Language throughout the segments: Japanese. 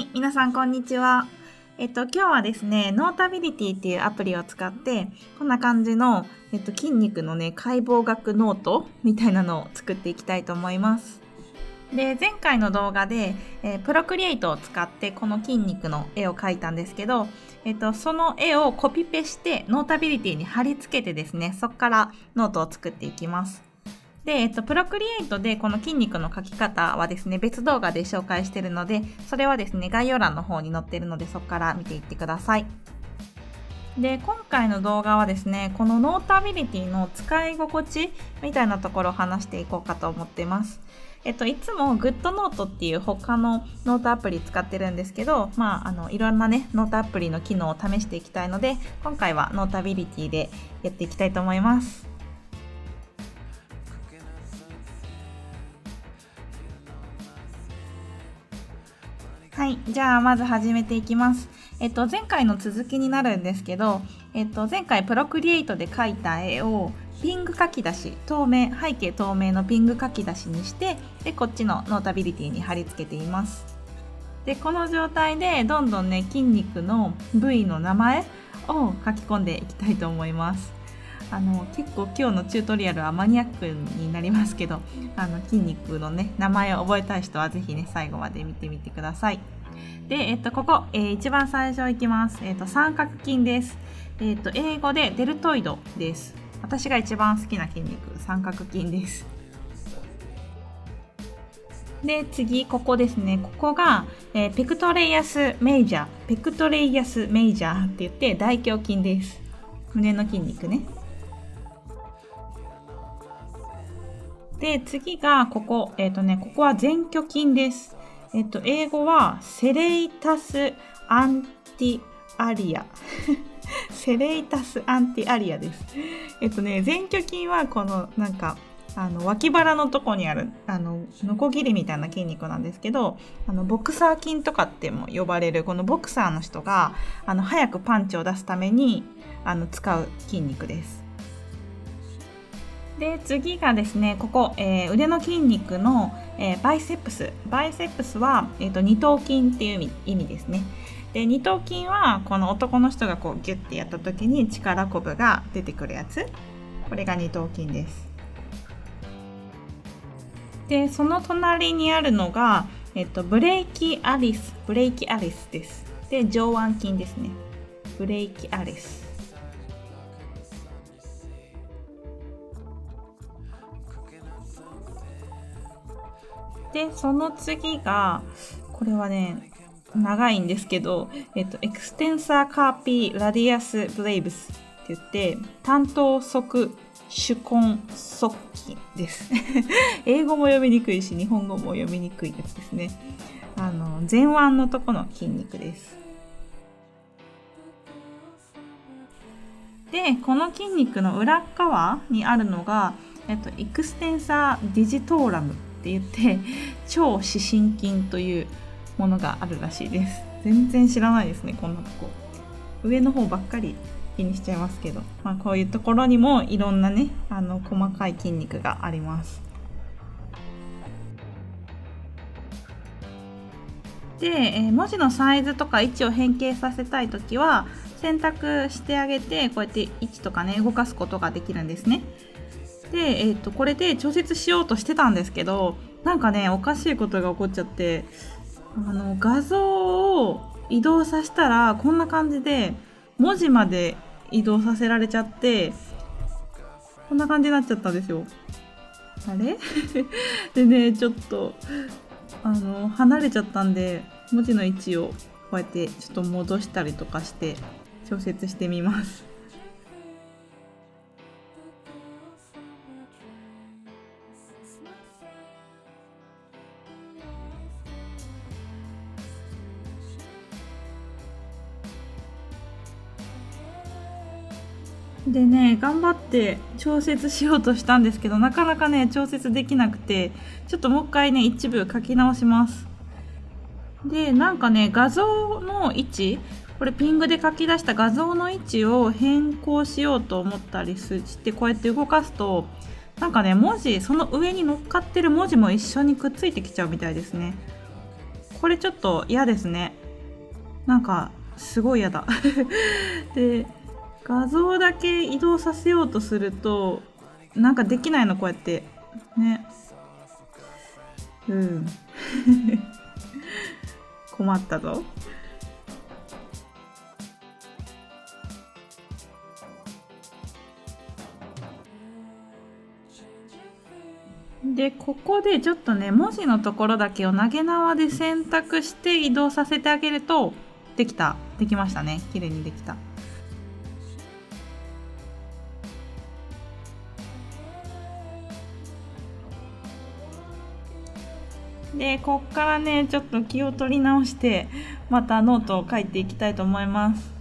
い、皆さんこんにちは。今日はですね、ノータビリティっていうアプリを使って、こんな感じの、筋肉のね、解剖学ノートみたいなのを作っていきたいと思います。で、前回の動画で、プロクリエイトを使ってこの筋肉の絵を描いたんですけど、その絵をコピペしてノータビリティに貼り付けてですね、そこからノートを作っていきます。で、プロクリエイトでこの筋肉の描き方はですね、別動画で紹介しているので、それはですね、概要欄の方に載っているので、そこから見ていってください。で、今回の動画はですね、このノータビリティの使い心地みたいなところを話していこうかと思っています。いつも GoodNote っていう他のノートアプリ使ってるんですけど、いろんなね、ノートアプリの機能を試していきたいので、今回はノータビリティでやっていきたいと思います。はい、じゃあまず始めていきます。前回の続きになるんですけど、前回プロクリエイトで描いた絵をピング書き出し、背景透明のピング書き出しにして、でこっちのノータビリティに貼り付けています。でこの状態でどんどんね、筋肉の部位の名前を書き込んでいきたいと思います。結構今日のチュートリアルはマニアックになりますけど、筋肉のね、名前を覚えたい人はぜひね、最後まで見てみてください。で、ここ、一番最初いきます。三角筋です。英語でデルトイドです。私が一番好きな筋肉、三角筋です。で、次、ここですね。ここが、ペクトレイアスメイジャーって言って大胸筋です。胸の筋肉ね。で、次がここ、ここは前鋸筋です。英語はセレイタスアンティアリア。セレイタスアンティアリアです。前鋸筋はこの脇腹のとこにあるノコギリみたいな筋肉なんですけど、ボクサー筋とかっても呼ばれるこのボクサーの人が早くパンチを出すために使う筋肉です。で次がですね、ここ、腕の筋肉の、バイセップスは、二頭筋っていう意味ですね。で二頭筋はこの男の人がこうギュッてやった時に力こぶが出てくるやつ、これが二頭筋です。でその隣にあるのが、ブレイキアリスです。で上腕筋ですね。ブレイキアリスでその次が、これはね長いんですけど、エクステンサーカーピーラディアスブレイブスって言って単頭側手根側筋です。英語も読みにくいし日本語も読みにくいやつですね。前腕のとこの筋肉です。でこの筋肉の裏側にあるのが、エクステンサーディジトーラムって言って超視神筋というものがあるらしいです。全然知らないですね、こんなとこ。上の方ばっかり気にしちゃいますけど、こういうところにもいろんなね、細かい筋肉があります。で、文字のサイズとか位置を変形させたいときは選択してあげて、こうやって位置とかね動かすことができるんですね。で、これで調節しようとしてたんですけど、なんかねおかしいことが起こっちゃって、画像を移動させたらこんな感じで文字まで移動させられちゃって、こんな感じになっちゃったんですよ。あれでね、ちょっと離れちゃったんで、文字の位置をこうやってちょっと戻したりとかして調節してみます。でね、頑張って調節しようとしたんですけど、なかなかね調節できなくて、ちょっともう一回ね一部書き直します。でなんかね、画像の位置、これピングで書き出した画像の位置を変更しようと思ったりして、こうやって動かすとなんかね、文字、その上に乗っかってる文字も一緒にくっついてきちゃうみたいですね。これちょっと嫌ですね。なんかすごい嫌だで画像だけ移動させようとするとなんかできないの、こうやってね。困ったぞ。でここでちょっとね、文字のところだけを投げ縄で選択して移動させてあげるとできましたね。綺麗にできた。でこっからねちょっと気を取り直してまたノートを書いていきたいと思います。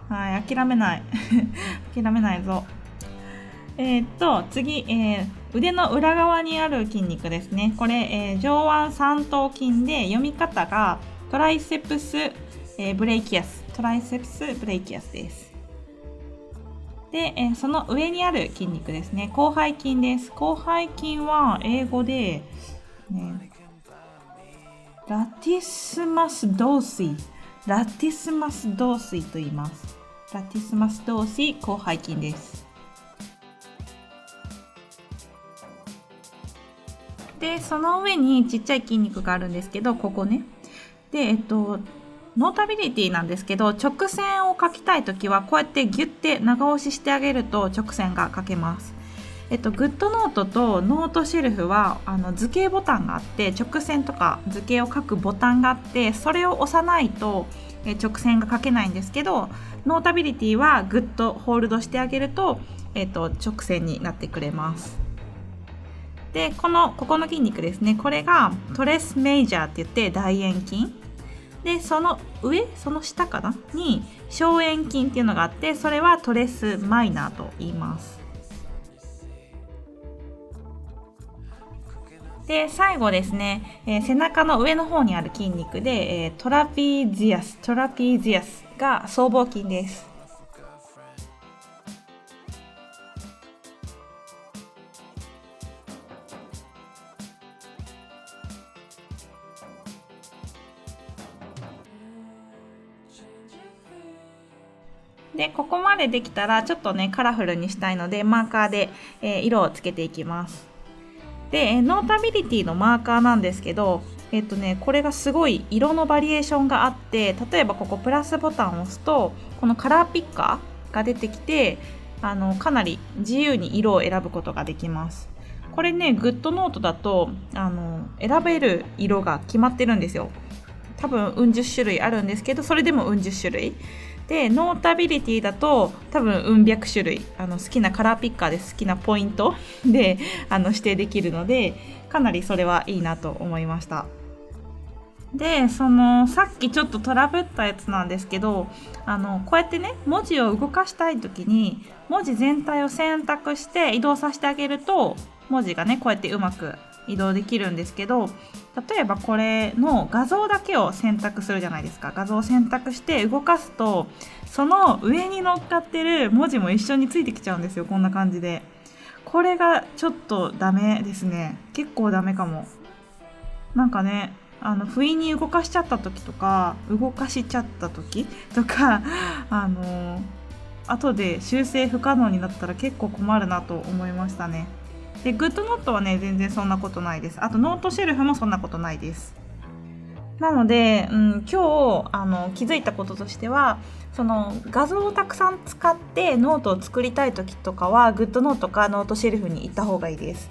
はい、諦めない諦めないぞ。次、腕の裏側にある筋肉ですね。これ、上腕三頭筋で読み方がトライセプス、ブレイキアスです。で、その上にある筋肉ですね。広背筋です。広背筋は英語で、ラティスマスドーシと言います。ラティスマスドーシ広背筋です。でその上にちっちゃい筋肉があるんですけど、ここね。でノータビリティなんですけど、直線を書きたいときはこうやってギュッて長押ししてあげると直線が書けます。グッドノートとノートシェルフは図形ボタンがあって、直線とか図形を書くボタンがあって、それを押さないと直線が書けないんですけど、ノータビリティはグッとホールドしてあげると、直線になってくれます。でここの筋肉ですね。これがトレスメイジャーって言って大円筋で、その下かなに小円筋っていうのがあって、それはトレスマイナーと言います。で最後ですね、背中の上の方にある筋肉で、トラピジアスが僧帽筋です。でここまでできたらちょっとねカラフルにしたいのでマーカーで、色をつけていきます。でノータビリティのマーカーなんですけど、これがすごい色のバリエーションがあって、例えばここプラスボタンを押すとこのカラーピッカーが出てきて、かなり自由に色を選ぶことができます。これねグッドノートだと選べる色が決まってるんですよ。多分うん十種類あるんですけど、それでもうん十種類で、ノータビリティだと多分うん百種類好きなカラーピッカーで好きなポイントで指定できるので、かなりそれはいいなと思いました。でさっきちょっとトラブったやつなんですけど、こうやってね文字を動かしたい時に文字全体を選択して移動させてあげると文字がねこうやってうまく移動できるんですけど、例えばこれの画像だけを選択するじゃないですか。画像を選択して動かすとその上に乗っかってる文字も一緒についてきちゃうんですよ。こんな感じで。これがちょっとダメですね。結構ダメかも。なんかね不意に動かしちゃった時とか後で修正不可能になったら結構困るなと思いましたね。でグッドノートはね全然そんなことないです。あとノートシェルフもそんなことないです。なので、今日気づいたこととしては、その画像をたくさん使ってノートを作りたい時とかはグッドノートかノートシェルフに行った方がいいです。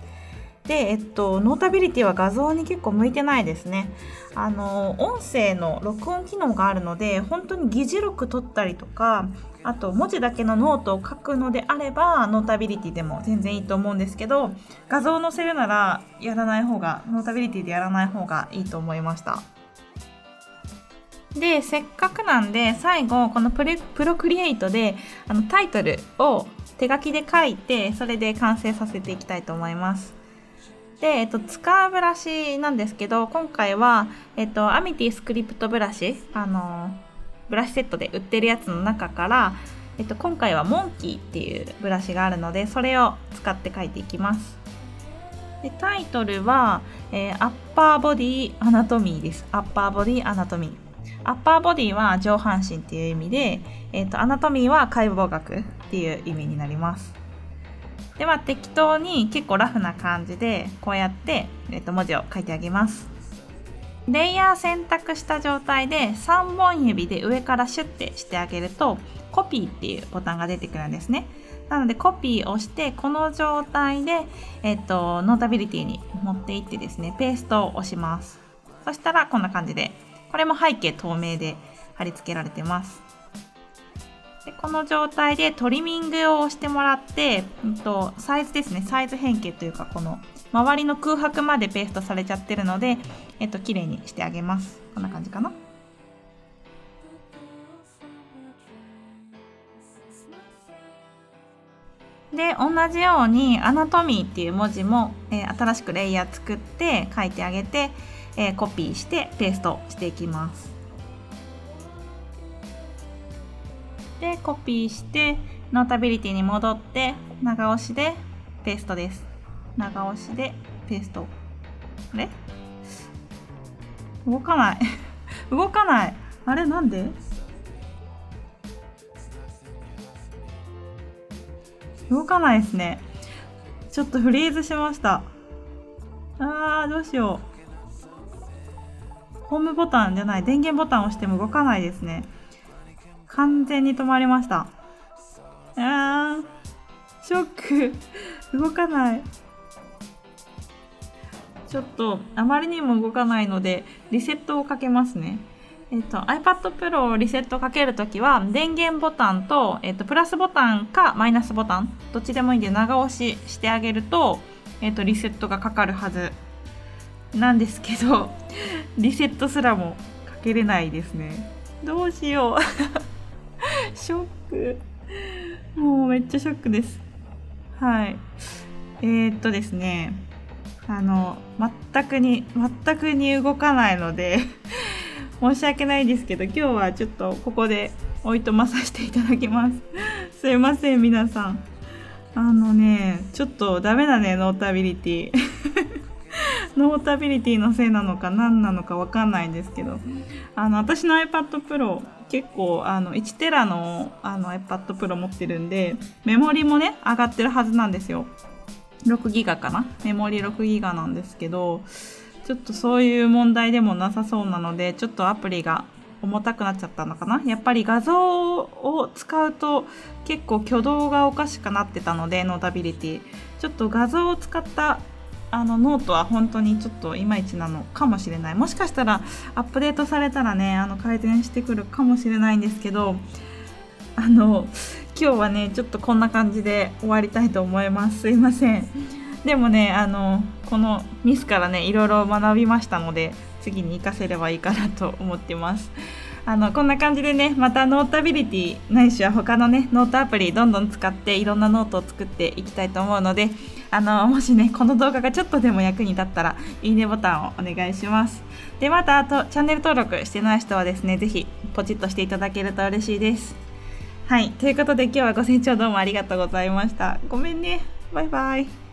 で、ノータビリティは画像に結構向いてないですね。音声の録音機能があるので、本当に議事録取ったりとか、あと文字だけのノートを書くのであればノータビリティでも全然いいと思うんですけど、画像を載せるならノータビリティでやらない方がいいと思いました。でせっかくなんで最後このプロクリエイトでタイトルを手書きで書いて、それで完成させていきたいと思います。で、使うブラシなんですけど、今回は、アミティスクリプトブラシ、ブラシセットで売ってるやつの中から、今回はモンキーっていうブラシがあるので、それを使って描いていきます。でタイトルは、アッパーボディアナトミーです。アッパーボディアナトミー。アッパーボディは上半身っていう意味で、アナトミーは解剖学っていう意味になります。では適当に結構ラフな感じでこうやって、文字を書いてあげます。レイヤー選択した状態で3本指で上からシュッてしてあげるとコピーっていうボタンが出てくるんですね。なのでコピーをしてこの状態で、ノータビリティに持っていってですね、ペーストを押します。そしたらこんな感じで、これも背景透明で貼り付けられてます。でこの状態でトリミングをしてもらって、サイズですね、サイズ変形というかこの周りの空白までペーストされちゃってるので、綺麗にしてあげます。こんな感じかな。で同じようにアナトミーっていう文字も、新しくレイヤー作って書いてあげて、コピーしてペーストしていきます。でコピーしてノータビリティに戻って長押しでペーストです。長押しでペースト。あれ動かない動かない。あれなんで動かないですね。ちょっとフリーズしました。どうしよう。ホームボタンじゃない電源ボタンを押しても動かないですね。完全に止まりました。ショック動かない。ちょっとあまりにも動かないのでリセットをかけますね。iPad Pro をリセットかけるときは電源ボタンと、プラスボタンかマイナスボタンどっちでもいいんで長押ししてあげると、リセットがかかるはずなんですけどリセットすらもかけれないですね。どうしようショック。もうめっちゃショックです。はい。ですね、全くに動かないので申し訳ないですけど今日はちょっとここでおいとまさせていただきますすいません皆さん。ちょっとダメだねノータビリティノータビリティのせいなのか何なのか分かんないんですけど、私の iPad Pro 結構1テラのiPad Pro 持ってるんでメモリもね上がってるはずなんですよ。6ギガかな、メモリ6ギガなんですけど、ちょっとそういう問題でもなさそうなのでちょっとアプリが重たくなっちゃったのかな。やっぱり画像を使うと結構挙動がおかしくなってたのでノータビリティちょっと画像を使ったノートは本当にちょっといまいちなのかもしれない。もしかしたらアップデートされたらね改善してくるかもしれないんですけど、今日はねちょっとこんな感じで終わりたいと思います。すいません。でもねこのミスからねいろいろ学びましたので次に活かせればいいかなと思ってます。こんな感じでねまたノータビリティないしは他のねノートアプリどんどん使っていろんなノートを作っていきたいと思うのでもしねこの動画がちょっとでも役に立ったらいいねボタンをお願いします。でまたチャンネル登録してない人はですねぜひポチッとしていただけると嬉しいです。はい、ということで今日はご清聴どうもありがとうございました。ごめんね。バイバイ。